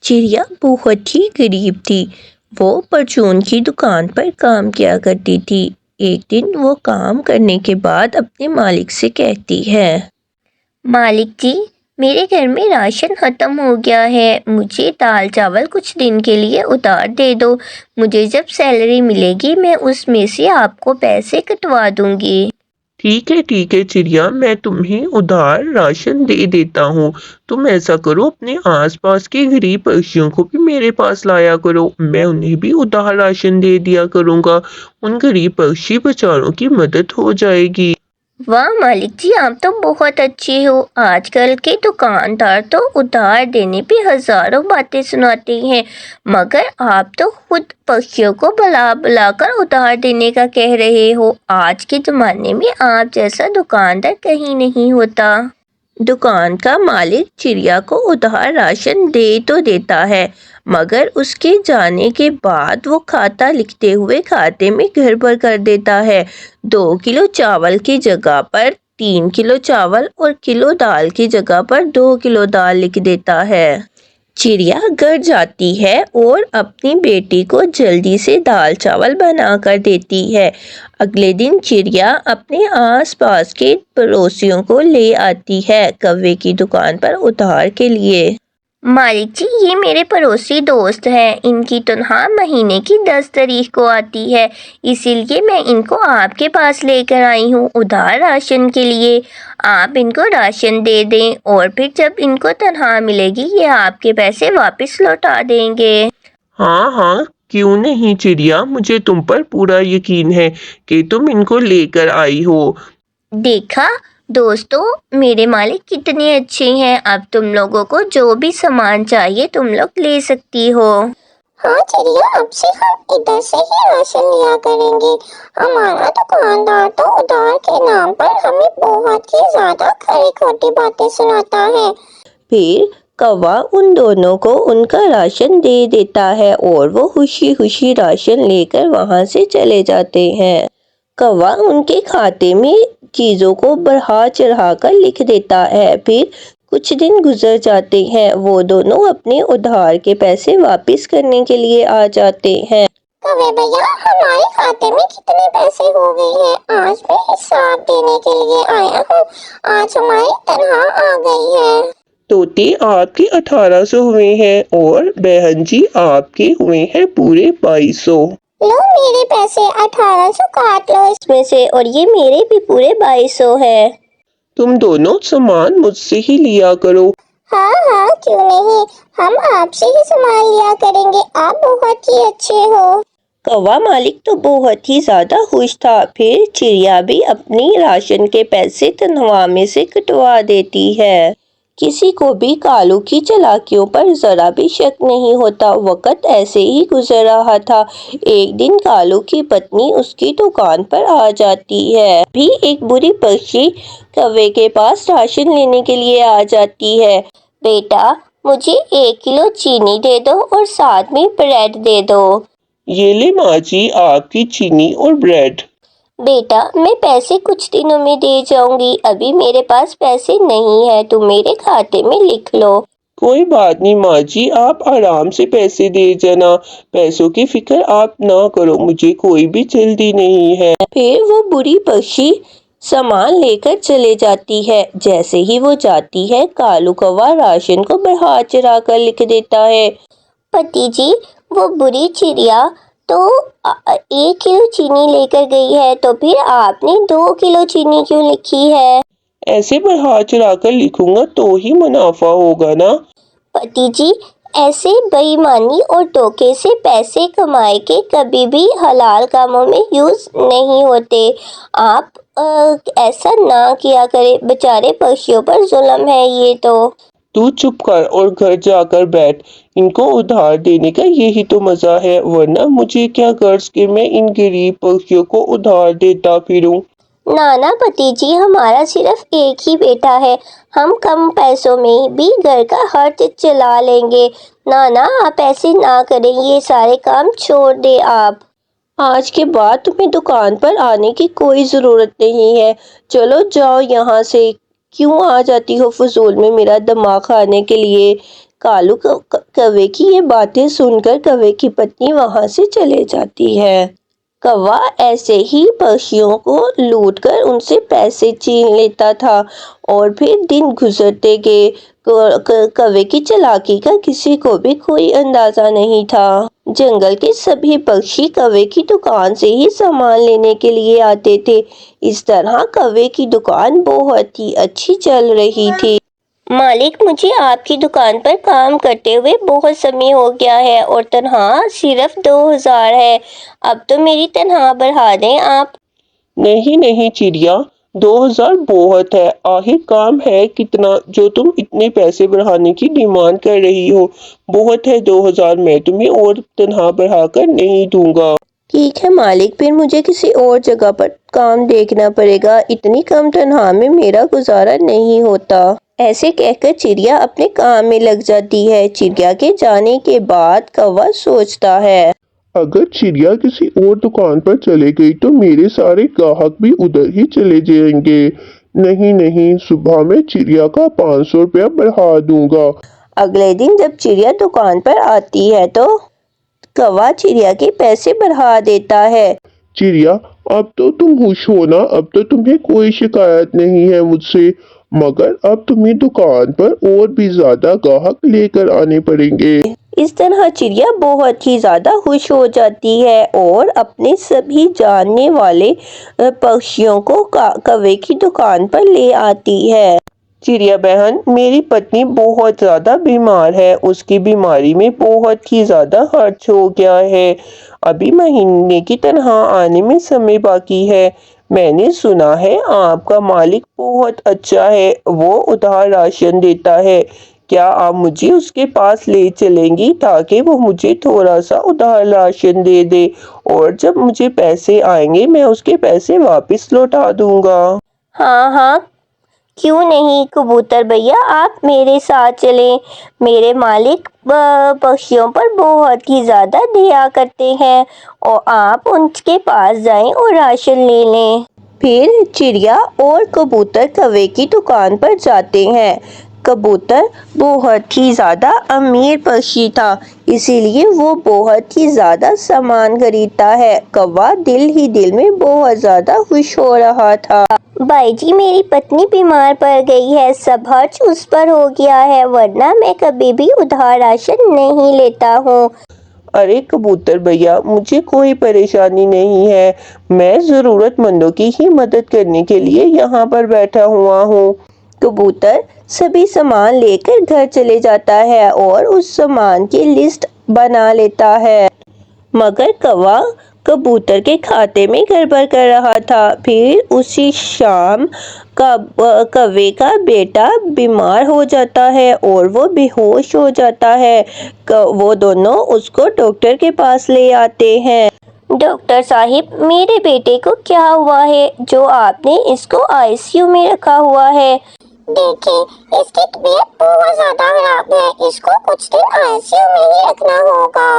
چڑیا بہت ہی غریب تھی۔ وہ پرچون کی دکان پر کام کیا کرتی تھی۔ ایک دن وہ کام کرنے کے بعد اپنے مالک سے کہتی ہے، مالک جی، میرے گھر میں راشن ختم ہو گیا ہے، مجھے دال چاول کچھ دن کے لیے ادھار دے دو۔ مجھے جب سیلری ملے گی میں اس میں سے آپ کو پیسے کٹوا دوں گی۔ ٹھیک ہے چڑیا، میں تمہیں ادھار راشن دے دیتا ہوں۔ تم ایسا کرو، اپنے آس پاس کے غریب پکشیوں کو بھی میرے پاس لایا کرو، میں انہیں بھی ادھار راشن دے دیا کروں گا۔ ان غریب پکشی بیچاروں کی مدد ہو جائے گی۔ واہ مالک جی، آپ تو بہت اچھے ہو۔ آج کل کے دکاندار تو ادھار دینے پہ ہزاروں باتیں سناتے ہیں، مگر آپ تو خود پکشیوں کو بلا بلا کر ادھار دینے کا کہہ رہے ہو۔ آج کے زمانے میں آپ جیسا دکاندار کہیں نہیں ہوتا۔ دکان کا مالک چڑیا کو ادھار راشن دے تو دیتا ہے، مگر اس کے جانے کے بعد وہ کھاتا لکھتے ہوئے کھاتے میں گڑبڑ کر دیتا ہے۔ 2 کلو چاول کی جگہ پر 3 کلو چاول اور کلو دال کی جگہ پر 2 کلو دال لکھ دیتا ہے۔ چڑیا گھر جاتی ہے اور اپنی بیٹی کو جلدی سے دال چاول بنا کر دیتی ہے۔ اگلے دن چڑیا اپنے آس پاس کے پڑوسیوں کو لے آتی ہے کوے کی دکان پر ادھار کے لیے۔ مالک جی، یہ میرے پڑوسی دوست ہیں، ان کی تنخواہ مہینے کی 10 تاریخ کو آتی ہے، اسی لیے میں ان کو آپ کے پاس لے کر آئی ہوں ادھار راشن کے لیے۔ آپ ان کو راشن دے دیں اور پھر جب ان کو تنخواہ ملے گی یہ آپ کے پیسے واپس لوٹا دیں گے۔ ہاں، کیوں نہیں چڑیا، مجھے تم پر پورا یقین ہے کہ تم ان کو لے کر آئی ہو۔ دیکھا دوستو، میرے مالک کتنے اچھے ہیں۔ اب تم لوگوں کو جو بھی سامان چاہیے تم لوگ لے سکتی ہو۔ ہاں چڑیا، اب سے ہم ادھر سے ہی راشن لیا کریں گے۔ ہمارا دکاندار تو ادھار کے نام پر ہمیں بہت ہی زیادہ کھری کھوٹی باتیں سناتا ہے۔ پھر کوا ان دونوں کو ان کا راشن دے دیتا ہے اور وہ خوشی خوشی راشن لے کر وہاں سے چلے جاتے ہیں۔ کوا ان کے کھاتے میں چیزوں کو بڑھا چڑھا کر لکھ دیتا ہے۔ پھر کچھ دن گزر جاتے ہیں، وہ دونوں اپنے ادھار کے پیسے واپس کرنے کے لیے آ جاتے ہیں۔ کوے بھیا، ہمارے کھاتے میں کتنے پیسے ہو گئے ہیں؟ آج میں حساب دینے کے لیے آیا ہوں۔ آج ہماری تنخواہ آ گئی ہے۔ طوطے، آپ کے 1800 ہوئے ہیں اور بہن جی آپ کے ہوئے ہیں پورے 2200۔ لو، میرے پیسے 1800 کاٹ لو اس میں سے، اور یہ میرے بھی پورے 2200 ہے۔ تم دونوں سامان مجھ سے ہی لیا کرو۔ ہاں، کیوں نہیں، ہم آپ سے ہی سامان لیا کریں گے، آپ بہت ہی اچھے ہو۔ کوا مالک تو بہت ہی زیادہ خوش تھا۔ پھر چڑیا بھی اپنی راشن کے پیسے تنخواہ میں سے کٹوا دیتی ہے۔ کسی کو بھی کالو کی چالاکیوں پر ذرا بھی شک نہیں ہوتا۔ وقت ایسے ہی گزر رہا تھا۔ ایک دن کالو کی پتنی اس کی دکان پر آ جاتی ہے۔ بھی ایک بری پکشی کوے کے پاس راشن لینے کے لیے آ جاتی ہے۔ بیٹا، مجھے 1 کلو چینی دے دو اور ساتھ میں بریڈ دے دو۔ یہ لے ماں جی آپ کی چینی اور بریڈ۔ بیٹا، میں پیسے کچھ دنوں میں دے جاؤں گی، ابھی میرے پاس پیسے نہیں ہیں، تم میرے کھاتے میں لکھ لو۔ کوئی بات نہیں ماں جی، آپ آرام سے پیسے دے جانا، پیسوں کی فکر آپ نہ کرو، مجھے کوئی بھی جلدی نہیں ہے۔ پھر وہ بری پکشی سامان لے کر چلے جاتی ہے۔ جیسے ہی وہ جاتی ہے، کالو کوا راشن کو بڑھا چڑھا کر لکھ دیتا ہے۔ پتی جی، وہ بری چڑیا تو 1 کلو چینی لے کر گئی ہے، تو پھر آپ نے 2 کلو چینی کیوں لکھی ہے؟ ایسے بڑھا چڑھا کر لکھوں گا تو ہی منافع ہوگا نا۔ پتی جی، ایسے بے ایمانی اور دھوکے سے پیسے کمائے کے کبھی بھی حلال کاموں میں یوز نہیں ہوتے۔ آپ ایسا نہ کیا کرے، بیچارے پکشیوں پر ظلم ہے یہ تو چپ کر اور گھر جا کر بیٹھ، ان کو ادھار دینے کا یہی تو مزہ ہے، ورنہ مجھے کیا غرض کہ میں ان غریب پکشیوں کو ادھار دیتا پھروں۔ نانا پتی جی، ہمارا صرف ایک ہی بیٹا ہے، ہم کم پیسوں میں بھی گھر کا خرچ چلا لیں گے۔ نانا، آپ ایسے نہ کریں، یہ سارے کام چھوڑ دیں آپ۔ آج کے بعد تمہیں دکان پر آنے کی کوئی ضرورت نہیں ہے، چلو جاؤ یہاں سے، کیوں آ جاتی ہو فضول میں میرا دماغ کھانے کے لیے۔ کالو کوے کی یہ باتیں سن کر کوے کی پتنی وہاں سے چلے جاتی ہے۔ کوا ایسے ہی پکشیوں کو لوٹ کر ان سے پیسے چھین لیتا تھا اور پھر دن گزرتے گئے۔ کوے کی چالاکی کا کسی کو بھی کوئی اندازہ نہیں تھا۔ جنگل کے سبھی پکشی کوے کی دکان سے ہی سامان لینے کے لیے آتے تھے۔ اس طرح کوے کی دکان بہت ہی اچھی چل رہی تھی۔ مالک، مجھے آپ کی دکان پر کام کرتے ہوئے بہت سمے ہو گیا ہے اور تنخواہ صرف 2000 ہے۔ اب تو میری تنخواہ بڑھا دیں آپ۔ نہیں چڑیا، 2000 بہت ہے۔ آخر کام ہے کتنا جو تم اتنے پیسے بڑھانے کی ڈیمانڈ کر رہی ہو؟ بہت ہے 2000، میں تمہیں اور تنخواہ بڑھا کر نہیں دوں گا۔ ٹھیک ہے مالک، پھر مجھے کسی اور جگہ پر کام دیکھنا پڑے گا، اتنی کم تنخواہ میں میرا گزارا نہیں ہوتا۔ ایسے کہہ کر چڑیا اپنے کام میں لگ جاتی ہے۔ چڑیا کے جانے کے بعد کوا سوچتا ہے، اگر چڑیا کسی اور دکان پر چلے گئی تو میرے سارے گاہک بھی ادھر ہی چلے جائیں گے۔ نہیں، صبح میں چڑیا کا 500 روپیہ بڑھا دوں گا۔ اگلے دن جب چڑیا دکان پر آتی ہے تو کوا چڑیا کے پیسے بڑھا دیتا ہے۔ چڑیا، اب تو تم خوش ہو نا، اب تو تمہیں کوئی شکایت نہیں ہے مجھ سے، مگر اب تمہیں دکان پر اور بھی زیادہ گاہک لے کر آنے پڑیں گے۔ اس طرح چڑیا بہت ہی زیادہ خوش ہو جاتی ہے اور اپنے سبھی جاننے والے پکشیوں کو کوے کی دکان پر لے آتی ہے۔ چڑیا بہن، میری پتنی بہت زیادہ بیمار ہے، اس کی بیماری میں بہت ہی زیادہ خرچ ہو گیا ہے، ابھی مہینے کی تنخواہ آنے میں سمے باقی ہے۔ میں نے سنا ہے آپ کا مالک بہت اچھا ہے، وہ ادھار راشن دیتا ہے، کیا آپ مجھے اس کے پاس لے چلیں گی تاکہ وہ مجھے تھوڑا سا ادھار راشن دے دے اور جب مجھے پیسے آئیں گے میں اس کے پیسے واپس لوٹا دوں گا؟ ہاں، کیوں نہیں کبوتر بھیا، آپ میرے ساتھ چلیں۔ میرے مالک پکشیوں پر بہت ہی زیادہ دیا کرتے ہیں اور آپ ان کے پاس جائیں اور راشن لے لیں۔ پھر چڑیا اور کبوتر کوے کی دکان پر جاتے ہیں۔ کبوتر بہت ہی زیادہ امیر پکشی تھا، اسی لیے وہ بہت ہی زیادہ سامان خریدتا ہے۔ کوا دل ہی دل میں بہت زیادہ خوش ہو رہا تھا۔ بھائی جی، میری پتنی بیمار پڑ گئی ہے، سب خرچ اس پر ہو گیا ہے، ورنہ میں کبھی بھی ادھار راشن نہیں لیتا ہوں۔ ارے کبوتر بھیا، مجھے کوئی پریشانی نہیں ہے، میں ضرورت مندوں کی ہی مدد کرنے کے لیے یہاں پر بیٹھا ہوا ہوں۔ کبوتر سبھی سامان لے کر گھر چلے جاتا ہے اور اس سامان کی لسٹ بنا لیتا ہے، مگر کوا کبوتر کے کھاتے میں گڑبڑ کر رہا تھا۔ پھر اسی شام کوے کا بیٹا بیمار ہو جاتا ہے اور وہ بے ہوش ہو جاتا ہے۔ وہ دونوں اس کو ڈاکٹر کے پاس لے آتے ہیں۔ ڈاکٹر صاحب، میرے بیٹے کو کیا ہوا ہے جو آپ نے اس کو ICU میں رکھا ہوا ہے؟ دیکھیں، اس کی طبیعت بہت زیادہ خراب ہے، اس کو کچھ دن ICU میں ہی رکھنا ہوگا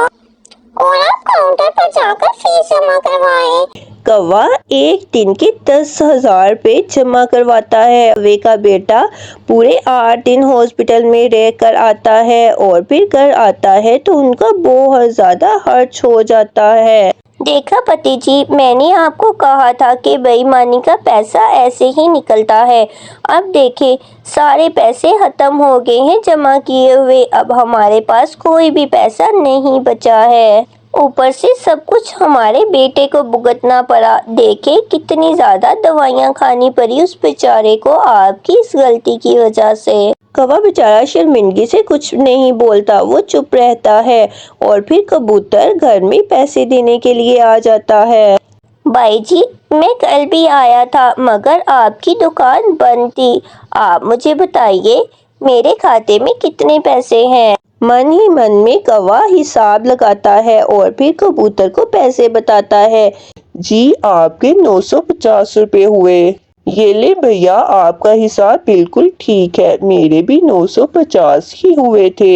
اور آپ کاؤنٹر پر جا کر فیس جمع کروائیں۔ کوا ایک دن کے 10,000 روپے جمع کرواتا ہے۔ کوے کا بیٹا پورے 8 دن ہاسپٹل میں رہ کر آتا ہے اور پھر گھر آتا ہے تو ان کا بہت زیادہ خرچ ہو جاتا ہے۔ دیکھا پتی جی، میں نے آپ کو کہا تھا کہ بے ایمانی کا پیسہ ایسے ہی نکلتا ہے۔ اب دیکھیں، سارے پیسے ختم ہو گئے ہیں جمع کیے ہوئے، اب ہمارے پاس کوئی بھی پیسہ نہیں بچا ہے، اوپر سے سب کچھ ہمارے بیٹے کو بھگتنا پڑا۔ دیکھیں کتنی زیادہ دوائیاں کھانی پڑی اس بیچارے کو آپ کی اس غلطی کی وجہ سے۔ کوا بیچارہ شرمندگی سے کچھ نہیں بولتا، وہ چپ رہتا ہے اور پھر کبوتر گھر میں پیسے دینے کے لیے آ جاتا ہے۔ بھائی جی، میں کل بھی آیا تھا مگر آپ کی دکان بند تھی، آپ مجھے بتائیے میرے کھاتے میں کتنے پیسے ہیں؟ من ہی من میں کوا حساب لگاتا ہے اور پھر کبوتر کو پیسے بتاتا ہے۔ جی، آپ کے 950 روپے ہوئے۔ یہ لے بھیا، آپ کا حساب بالکل ٹھیک ہے، میرے بھی 950 ہی ہوئے تھے۔